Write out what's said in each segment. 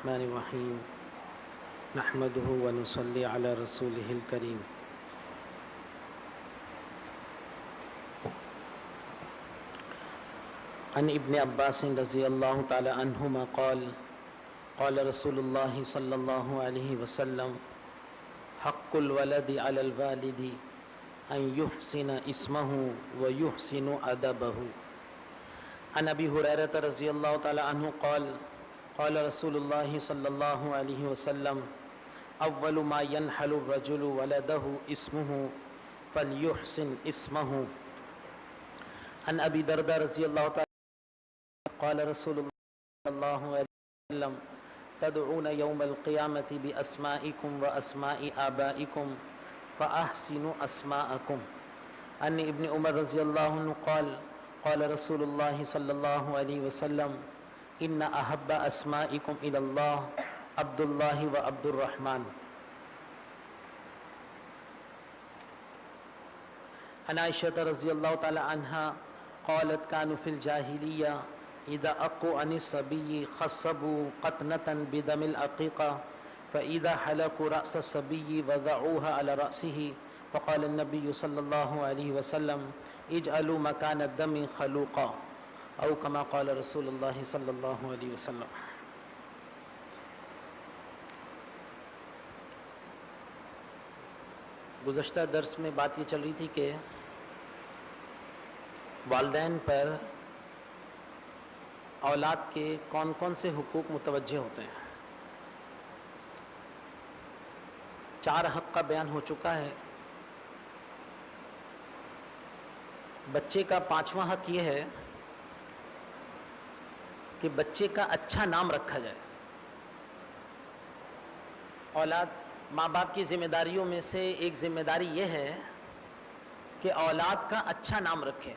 الرحمن الرحیم نحمدہ ونصلی علی رسولہ الکریم عن ابن عباس رضی اللہ تعالی عنہما قال قال رسول اللہ صلی اللہ علیہ وسلم حق الولد علی الوالد ان يحسن اسمه ويحسن ادبه عن ابی ہریرہ رضی اللہ تعالی عنہ قال قال رسول اللہ صلی اللہ علیہ وسلم اول ما ينحل الرجل ولده اسمه فليحسن اسمه عن ابی درداء رضی اللہ تعالی قال رسول اللہ صلی اللہ علیہ وسلم تدعون یوم القیامة باسمائکم واسماء آبائکم فاحسنوا اسماءکم عن ابن عمر رضی اللہ عنہ قال قال رسول اللہ صلی اللہ علیہ وسلم ان احب اسمائکم الی اللہ عبد اللہ و عبد الرحمن عن عائشہ رضی اللہ تعالی عنہا قالت كانوا في الجاهلية إذا أقوا عن الصبي خصبوا قطنة بدم العقيقة فإذا حلقوا رأس الصبي وضعوها على رأسه فقال النبي صلى الله عليه وسلم اجعلوا مكان الدم خلوقا او كما قال رسول اللہ صلی اللہ علیہ وسلم۔ گزشتہ درس میں بات یہ چل رہی تھی کہ والدین پر اولاد کے کون کون سے حقوق متوجہ ہوتے ہیں۔ 4 حق کا بیان ہو چکا ہے۔ بچے کا 5واں حق یہ ہے کہ بچے کا اچھا نام رکھا جائے۔ اولاد ماں باپ کی ذمہ داریوں میں سے ایک ذمہ داری یہ ہے کہ اولاد کا اچھا نام رکھے۔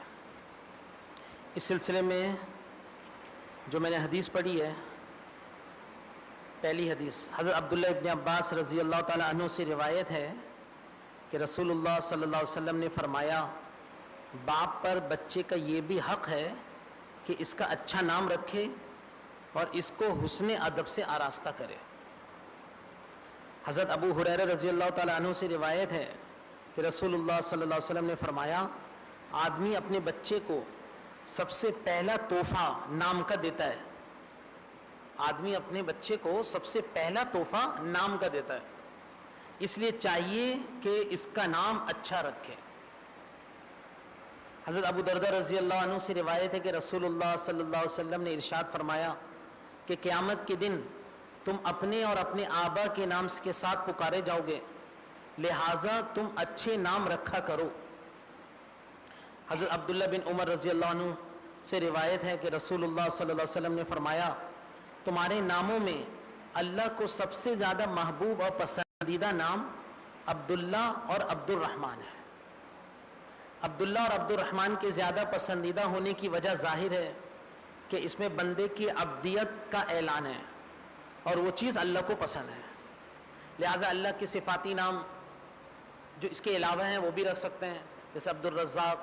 اس سلسلے میں جو میں نے حدیث پڑھی ہے، پہلی حدیث حضرت عبداللہ ابن عباس رضی اللہ تعالی عنہ سے روایت ہے کہ رسول اللہ صلی اللہ علیہ وسلم نے فرمایا باپ پر بچے کا یہ بھی حق ہے کہ اس کا اچھا نام رکھے اور اس کو حسن ادب سے آراستہ کرے۔ حضرت ابو ہریرہ رضی اللہ تعالی عنہ سے روایت ہے کہ رسول اللہ صلی اللہ علیہ وسلم نے فرمایا آدمی اپنے بچے کو سب سے پہلا تحفہ نام کا دیتا ہے۔ آدمی اپنے بچے کو سب سے پہلا تحفہ نام کا دیتا ہے، اس لیے چاہیے کہ اس کا نام اچھا رکھے۔ حضرت ابو درداء رضی اللہ عنہ سے روایت ہے کہ رسول اللہ صلی اللہ علیہ وسلم نے ارشاد فرمایا کہ قیامت کے دن تم اپنے اور اپنے آبا کے نام کے ساتھ پکارے جاؤ گے، لہٰذا تم اچھے نام رکھا کرو۔ حضرت عبداللہ بن عمر رضی اللہ عنہ سے روایت ہے کہ رسول اللہ صلی اللہ علیہ وسلم نے فرمایا تمہارے ناموں میں اللہ کو سب سے زیادہ محبوب اور پسندیدہ نام عبداللہ اور عبد الرحمن ہے۔ عبداللہ اور عبد الرحمن کے زیادہ پسندیدہ ہونے کی وجہ ظاہر ہے کہ اس میں بندے کی عبدیت کا اعلان ہے اور وہ چیز اللہ کو پسند ہے، لہٰذا اللہ کے صفاتی نام جو اس کے علاوہ ہیں وہ بھی رکھ سکتے ہیں، جیسے عبد الرزاق،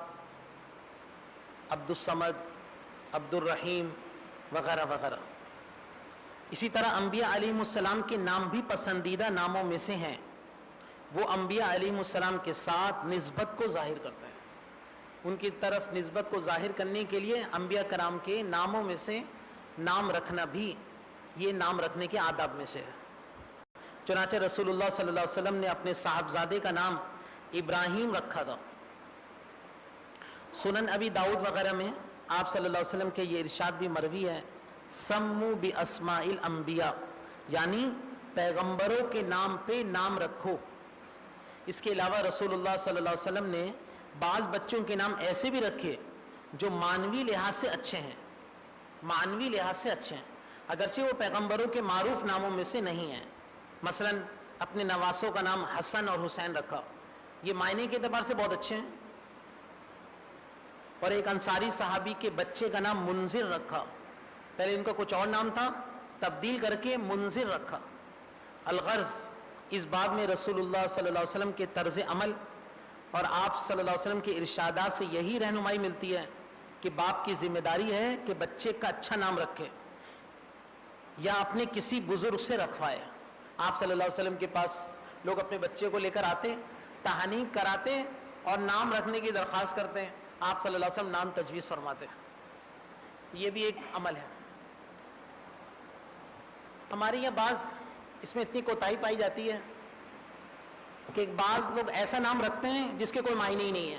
عبد الصمد، عبد الرحیم وغیرہ وغیرہ۔ اسی طرح انبیاء علیہ السلام کے نام بھی پسندیدہ ناموں میں سے ہیں۔ وہ انبیاء علیہ السلام کے ساتھ نسبت کو ظاہر کرتے ہیں، ان کی طرف نسبت کو ظاہر کرنے کے لیے انبیاء کرام کے ناموں میں سے نام رکھنا بھی یہ نام رکھنے کے آداب میں سے ہے۔ چنانچہ رسول اللہ صلی اللہ علیہ وسلم نے اپنے صاحبزادے کا نام ابراہیم رکھا تھا۔ سنن ابی داؤد وغیرہ میں آپ صلی اللہ علیہ وسلم کے یہ ارشاد بھی مروی ہے سموا باسماء الانبیاء، یعنی پیغمبروں کے نام پہ نام رکھو۔ اس کے علاوہ رسول اللہ صلی اللہ علیہ وسلم نے بعض بچوں کے نام ایسے بھی رکھے جو معنوی لحاظ سے اچھے ہیں، معنوی لحاظ سے اچھے ہیں، اگرچہ وہ پیغمبروں کے معروف ناموں میں سے نہیں ہیں۔ مثلا اپنے نواسوں کا نام حسن اور حسین رکھا، یہ معنی کے اعتبار سے بہت اچھے ہیں۔ اور ایک انصاری صحابی کے بچے کا نام منذر رکھا، پہلے ان کا کچھ اور نام تھا، تبدیل کر کے منذر رکھا۔ الغرض اس بات میں رسول اللہ صلی اللہ علیہ وسلم کے طرز عمل اور آپ صلی اللہ علیہ وسلم کے ارشادات سے یہی رہنمائی ملتی ہے کہ باپ کی ذمہ داری ہے کہ بچے کا اچھا نام رکھے۔ یا اپنے کسی بزرگ سے رکھوائے. آپ صلی اللہ علیہ وسلم کے پاس لوگ اپنے بچے کو لے کر آتے, تہنیک کراتے اور نام رکھنے کی درخواست کرتے ہیں. آپ صلی اللہ علیہ وسلم نام تجویز فرماتے. یہ بھی ایک عمل ہے. ہمارے یہاں بعض اس میں اتنی کوتاہی پائی جاتی ہے کہ بعض لوگ ایسا نام رکھتے ہیں جس کے کوئی معنی ہی نہیں ہے.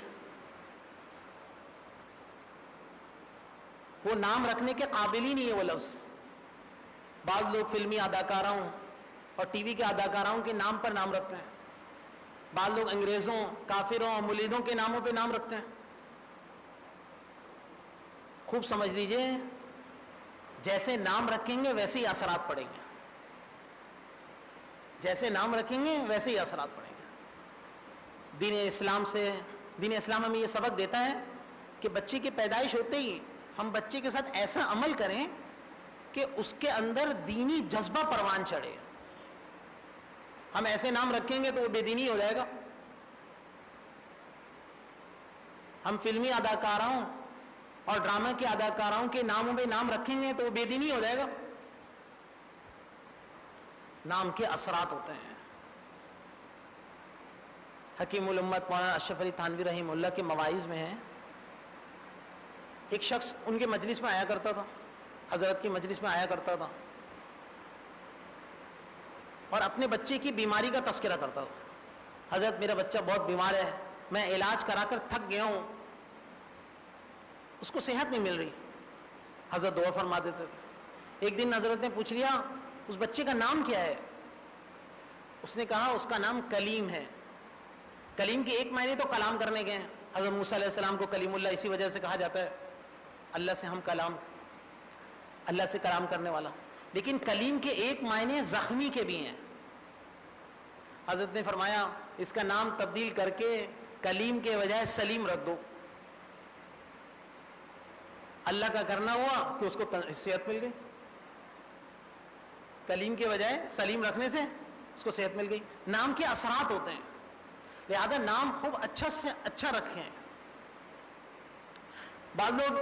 وہ نام رکھنے کے قابل ہی نہیں ہے وہ لفظ. بعض لوگ فلمی اداکاروں اور ٹی وی کے اداکاروں کے نام پر نام رکھتے ہیں. بعض لوگ انگریزوں, کافروں اور ملیدوں کے ناموں پہ نام رکھتے ہیں. خوب سمجھ لیجئے, جیسے نام رکھیں گے ویسے ہی اثرات پڑیں گے. جیسے نام رکھیں گے ویسے ہی اثرات پڑیں گے. دین اسلام ہمیں یہ سبق دیتا ہے کہ بچے کی پیدائش ہوتے ہی ہم بچے کے ساتھ ایسا عمل کریں کہ اس کے اندر دینی جذبہ پروان چڑھے. ہم ایسے نام رکھیں گے تو وہ بے دینی ہو جائے گا. ہم فلمی اداکاروں اور ڈرامہ کے اداکاروں کے ناموں پہ نام رکھیں گے تو وہ بے دینی ہو جائے گا. نام کے اثرات ہوتے ہیں. حکیم الامت مولانا اشرف علی تھانوی رحمہ اللہ کے مواعظ میں ہے, ایک شخص ان کے مجلس میں آیا کرتا تھا, حضرت کی مجلس میں آیا کرتا تھا اور اپنے بچے کی بیماری کا تذکرہ کرتا تھا. حضرت میرا بچہ بہت بیمار ہے, میں علاج کرا کر تھک گیا ہوں, اس کو صحت نہیں مل رہی. حضرت دعا فرما دیتے تھے. ایک دن حضرت نے پوچھ لیا اس بچے کا نام کیا ہے؟ اس نے کہا اس کا نام کلیم ہے. کلیم کے ایک معنی تو کلام کرنے کے ہیں. حضرت موسیٰ علیہ السلام کو کلیم اللہ اسی وجہ سے کہا جاتا ہے, اللہ سے ہم کلام, اللہ سے کلام کرنے والا. لیکن کلیم کے ایک معنی زخمی کے بھی ہیں. حضرت نے فرمایا اس کا نام تبدیل کر کے کلیم کے بجائے سلیم رکھ دو. اللہ کا کرنا ہوا کہ اس کو صحت مل گئی. کلیم کے بجائے سلیم رکھنے سے اس کو صحت مل گئی. نام کے اثرات ہوتے ہیں, لہذا نام خوب اچھا سے اچھا رکھیں. بعض لوگ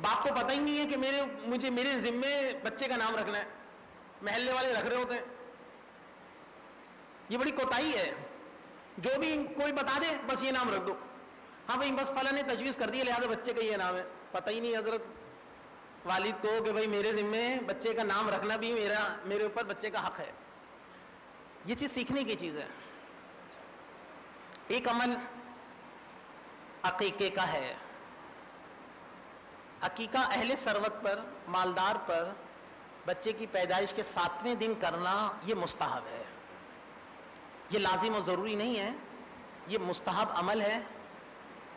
باپ کو پتہ ہی نہیں ہے کہ میرے ذمے بچے کا نام رکھنا ہے, محلے والے رکھ رہے ہوتے ہیں. یہ بڑی کوتاہی ہے. جو بھی کوئی بتا دے بس یہ نام رکھ دو, ہاں بھائی بس فلاں نے تجویز کر دی لہذا بچے کا یہ نام ہے. پتہ ہی نہیں حضرت والد کو کہ بھائی میرے ذمے بچے کا نام رکھنا بھی میرے اوپر بچے کا حق ہے. یہ چیز سیکھنے کی چیز ہے. ایک عمل عقیقے کا ہے. عقیقہ اہل ثروت پر, مالدار پر بچے کی پیدائش کے 7ویں دن کرنا یہ مستحب ہے. یہ لازم و ضروری نہیں ہے, یہ مستحب عمل ہے.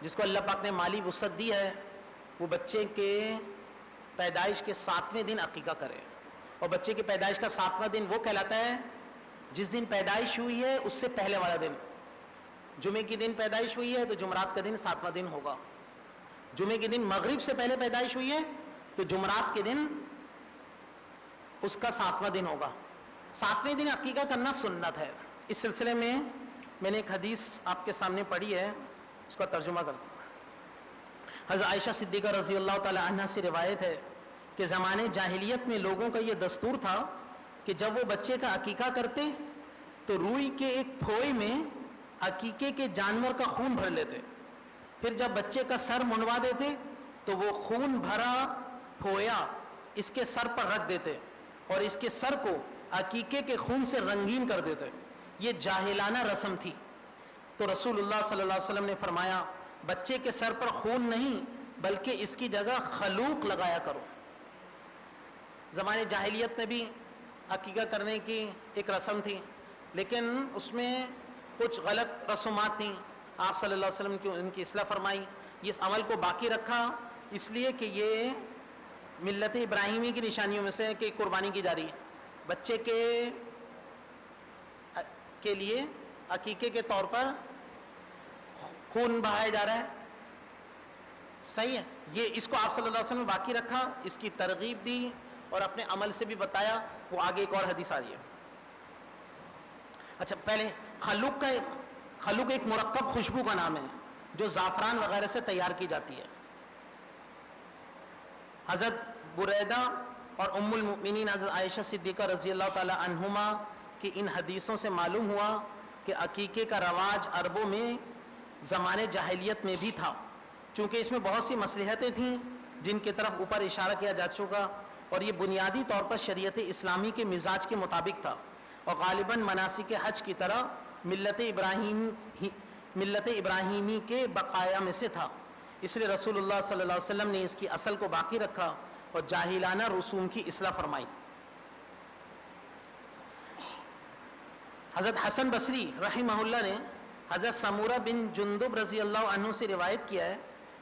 جس کو اللہ پاک نے مالی وسعت دی ہے وہ بچے کے پیدائش کے 7ویں دن عقیقہ کرے. اور بچے کی پیدائش کا 7واں دن وہ کہلاتا ہے جس دن پیدائش ہوئی ہے اس سے پہلے والا دن. جمعے کی دن پیدائش ہوئی ہے تو جمعرات کا دن 7واں دن ہوگا. جمعے کے دن مغرب سے پہلے پیدائش ہوئی ہے تو جمعرات کے دن اس کا 7واں دن ہوگا. 7ویں دن عقیقہ کرنا سنت ہے. اس سلسلے میں نے ایک حدیث آپ کے سامنے پڑھی ہے, اس کا ترجمہ کرتا ہوں. حضرت عائشہ صدیقہ رضی اللہ تعالی عنہا سے روایت ہے کہ زمانے جاہلیت میں لوگوں کا یہ دستور تھا کہ جب وہ بچے کا عقیقہ کرتے تو روئی کے ایک پھوئے میں عقیقے کے جانور کا خون بھر لیتے, پھر جب بچے کا سر منڈوا دیتے تو وہ خون بھرا پھویا اس کے سر پر رکھ دیتے اور اس کے سر کو عقیقے کے خون سے رنگین کر دیتے. یہ جاہلانہ رسم تھی. تو رسول اللہ صلی اللہ علیہ وسلم نے فرمایا بچے کے سر پر خون نہیں بلکہ اس کی جگہ خلوق لگایا کرو. زمانے جاہلیت میں بھی عقیقہ کرنے کی ایک رسم تھی, لیکن اس میں کچھ غلط رسومات تھیں. آپ صلی اللہ علیہ وسلم کی ان کی اصلاح فرمائی, اس عمل کو باقی رکھا اس لیے کہ یہ ملت ابراہیمی کی نشانیوں میں سے ہے کہ قربانی کی جا رہی ہے. بچے کے لیے عقیقے کے طور پر خون بہایا جا رہا ہے. صحیح ہے. یہ اس کو آپ صلی اللہ علیہ وسلم نے باقی رکھا, اس کی ترغیب دی اور اپنے عمل سے بھی بتایا. وہ آگے ایک اور حدیث آ رہی ہے. اچھا, پہلے خلوق ایک مرکب خوشبو کا نام ہے جو زعفران وغیرہ سے تیار کی جاتی ہے. حضرت بریدہ اور ام المؤمنین حضرت عائشہ صدیقہ رضی اللہ تعالی عنہما کہ ان حدیثوں سے معلوم ہوا کہ عقیقے کا رواج عربوں میں زمانے جاہلیت میں بھی تھا، چونکہ اس میں بہت سی مصلحتیں تھیں جن کی طرف اوپر اشارہ کیا جا چکا، اور یہ بنیادی طور پر شریعت اسلامی کے مزاج کے مطابق تھا، اور غالباً مناسک حج کی طرح ملت ابراہیمی کے بقایا میں سے تھا، اس لیے رسول اللہ صلی اللہ علیہ وسلم نے اس کی اصل کو باقی رکھا اور جاہلانہ رسوم کی اصلاح فرمائی۔ حضرت حسن بصری رحمہ اللہ نے حضرت سمورہ بن جندب رضی اللہ عنہ سے روایت کیا ہے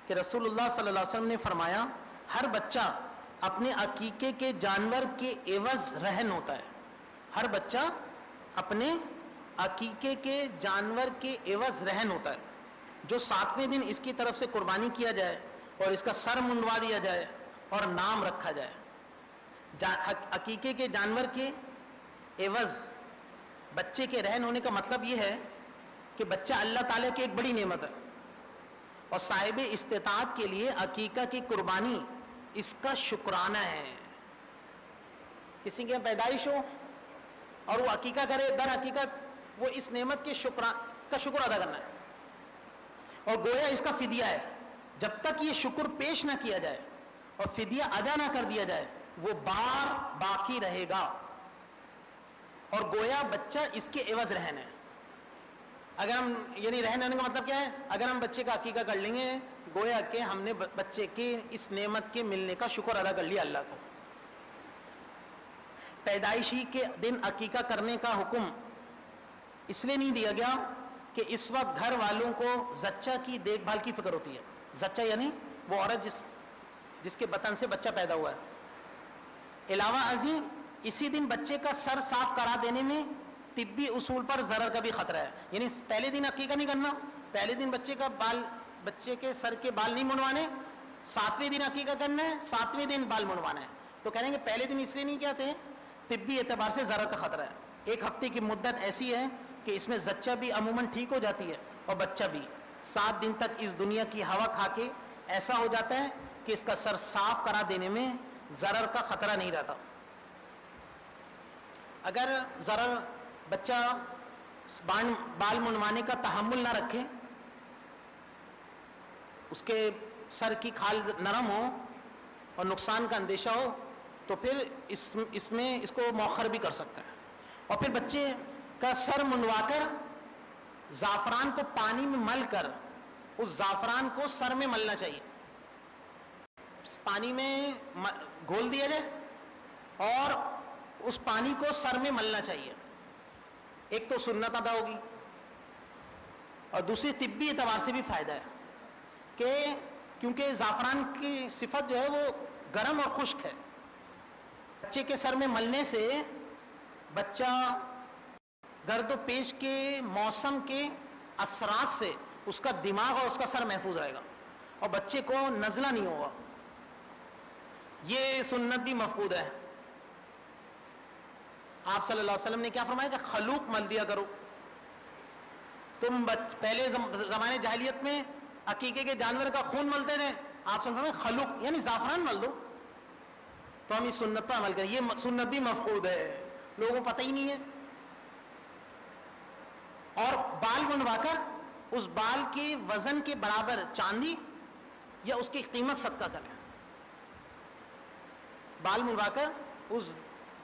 کہ رسول اللہ صلی اللہ علیہ وسلم نے فرمایا ہر بچہ اپنے عقیقے کے جانور کے عوض رہن ہوتا ہے، ہر بچہ اپنے عقیقے کے جانور کے عوض رہن ہوتا ہے، جو 7ویں دن اس کی طرف سے قربانی کیا جائے اور اس کا سر منڈوا دیا جائے اور نام رکھا جائے۔ عقیقے کے جانور کے عوض بچے کے رہن ہونے کا مطلب یہ ہے کہ بچہ اللہ تعالیٰ کی ایک بڑی نعمت ہے، اور صاحب استطاعت کے لیے عقیقہ کی قربانی اس کا شکرانہ ہے۔ کسی کے پیدائش ہو اور وہ عقیقہ کرے، در حقیقت وہ اس نعمت کے کا شکر ادا کرنا ہے، اور گویا اس کا فدیہ ہے۔ جب تک یہ شکر پیش نہ کیا جائے اور فدیہ ادا نہ کر دیا جائے وہ بار باقی رہے گا، اور گویا بچہ اس کے عوض رہن ہے۔ اگر ہم یعنی رہن ہونے کا مطلب کیا ہے؟ اگر ہم بچے کا عقیقہ کر لیں گے گویا کہ ہم نے بچے کے اس نعمت کے ملنے کا شکر ادا کر لیا اللہ کو۔ پیدائشی کے دن عقیقہ کرنے کا حکم اس لیے نہیں دیا گیا کہ اس وقت گھر والوں کو زچہ کی دیکھ بھال کی فکر ہوتی ہے۔ زچہ یعنی وہ عورت جس کے بطن سے بچہ پیدا ہوا ہے۔ علاوہ ازیں اسی دن بچے کا سر صاف کرا دینے میں طبی اصول پر ضرر کا بھی خطرہ ہے، یعنی پہلے دن عقیقہ نہیں کرنا، پہلے دن بچے کے سر کے بال نہیں منڈوانے، 7ویں دن عقیقہ کرنا ہے، 7ویں دن بال منڈوانا ہے۔ تو کہیں گے پہلے دن اس لیے نہیں کہتے، طبی اعتبار سے ضرر کا خطرہ ہے۔ 1 ہفتے کی مدت ایسی ہے کہ اس میں زچہ بھی عموماً ٹھیک ہو جاتی ہے اور بچہ بھی 7 دن تک اس دنیا کی ہوا کھا کے ایسا ہو جاتا ہے کہ اس کا سر صاف کرا دینے میں ضرر کا خطرہ نہیں رہتا۔ اگر ضرر بچہ بال منڈوانے کا تحمل نہ رکھے، اس کے سر کی کھال نرم ہو اور نقصان کا اندیشہ ہو تو پھر اس میں اس کو مؤخر بھی کر سکتا ہے۔ اور پھر بچے کا سر منڈوا کر زعفران کو پانی میں مل کر اس زعفران کو سر میں ملنا چاہیے، پانی میں گھول دیا جائے اور اس پانی کو سر میں ملنا چاہیے۔ ایک تو سنت ادا ہوگی اور دوسری طبی اعتبار سے بھی فائدہ ہے کہ کیونکہ زعفران کی صفت جو ہے وہ گرم اور خشک ہے، بچے کے سر میں ملنے سے بچہ گرد و پیش کے موسم کے اثرات سے اس کا دماغ اور اس کا سر محفوظ رہے گا اور بچے کو نزلہ نہیں ہوگا۔ یہ سنت بھی مفقود ہے۔ آپ صلی اللہ علیہ وسلم نے کیا فرمایا کہ خلوق مل دیا کرو۔ تم پہلے زمانے جاہلیت میں عقیقے کے جانور کا خون ملتے تھے، آپ صلی اللہ علیہ وسلم خلوق یعنی زعفران مل دو، تو ہم اس سنت پر عمل کریں۔ یہ سنت بھی مفقود ہے، لوگوں کو پتہ ہی نہیں ہے۔ اور بال منڈوا کر اس بال کے وزن کے برابر چاندی یا اس کی قیمت صدقہ کریں۔ بال منڈوا کر اس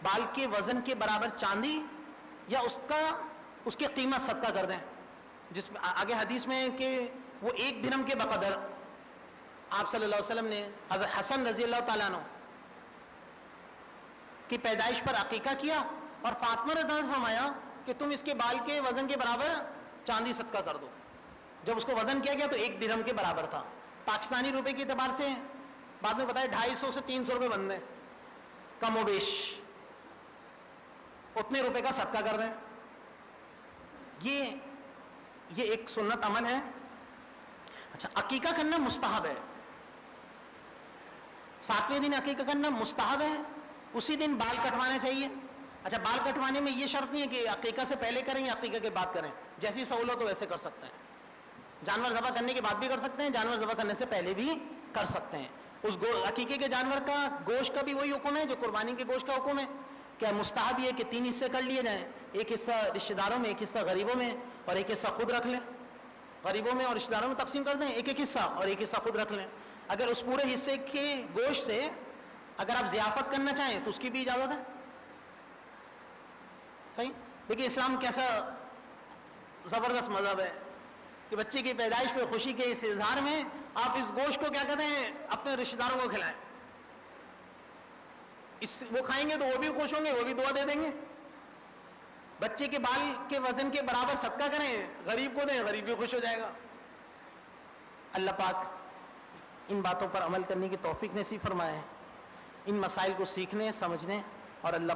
بال کے وزن کے برابر چاندی یا اس کی قیمت صدقہ کر دیں، جس میں آگے حدیث میں ہے کہ وہ 1 درہم کے بقدر آپ صلی اللہ علیہ وسلم نے حضرت حسن رضی اللہ تعالیٰ عنہ کی پیدائش پر عقیقہ کیا اور فاطمہ رضی اللہ عنہا نے فرمایا کہ تم اس کے بال کے وزن کے برابر چاندی صدقہ کر دو۔ جب اس کو وزن کیا گیا تو 1 درہم کے برابر تھا۔ پاکستانی روپے کے اعتبار سے بعد میں بتایا 250 سے 300 روپے بنتے ہیں، کم و بیش اتنے روپے کا صدقہ کر دیں۔ یہ ایک سنت عمل ہے۔ اچھا، عقیقہ کرنا مستحب ہے، 7ویں دن عقیقہ کرنا مستحب ہے، اسی دن بال کٹوانا چاہیے۔ اچھا، بال کٹوانے میں یہ شرط نہیں ہے کہ عقیقہ سے پہلے کریں یا عقیقہ کے بعد کریں، جیسی سہولت ہو ویسے کر سکتے ہیں۔ جانور ذبح کرنے کے بعد بھی کر سکتے ہیں، جانور ذبح کرنے سے پہلے بھی کر سکتے ہیں۔ اس عقیقے کے جانور کا گوشت کا بھی وہی حکم ہے جو قربانی کے گوشت کا حکم ہے. کیا مستحب یہ کہ 3 حصے کر لیے جائیں, ایک حصہ رشتہ داروں میں, ایک حصہ غریبوں میں, اور ایک حصہ خود رکھ لیں. غریبوں میں اور رشتہ داروں میں تقسیم کر دیں ایک ایک حصہ, اور ایک حصہ خود رکھ لیں. اگر اس پورے حصے کے گوشت سے اگر آپ ضیافت کرنا چاہیں تو اس کی بھی اجازت ہے. صحیح. دیکھیے اسلام کیسا زبردست مذہب ہے کہ بچے کی پیدائش پہ خوشی کے اس اظہار میں آپ اس گوشت کو کیا کہتے ہیں اپنے رشتہ داروں کو کھلائیں. وہ کھائیں گے تو وہ بھی خوش ہوں گے, وہ بھی دعا دے دیں گے. بچے کے بال کے وزن کے برابر صدقہ کریں, غریب کو دیں, غریب بھی خوش ہو جائے گا. اللہ پاک ان باتوں پر عمل کرنے کی توفیق نصیب فرمائے, ان مسائل کو سیکھنے, سمجھنے اور اللہ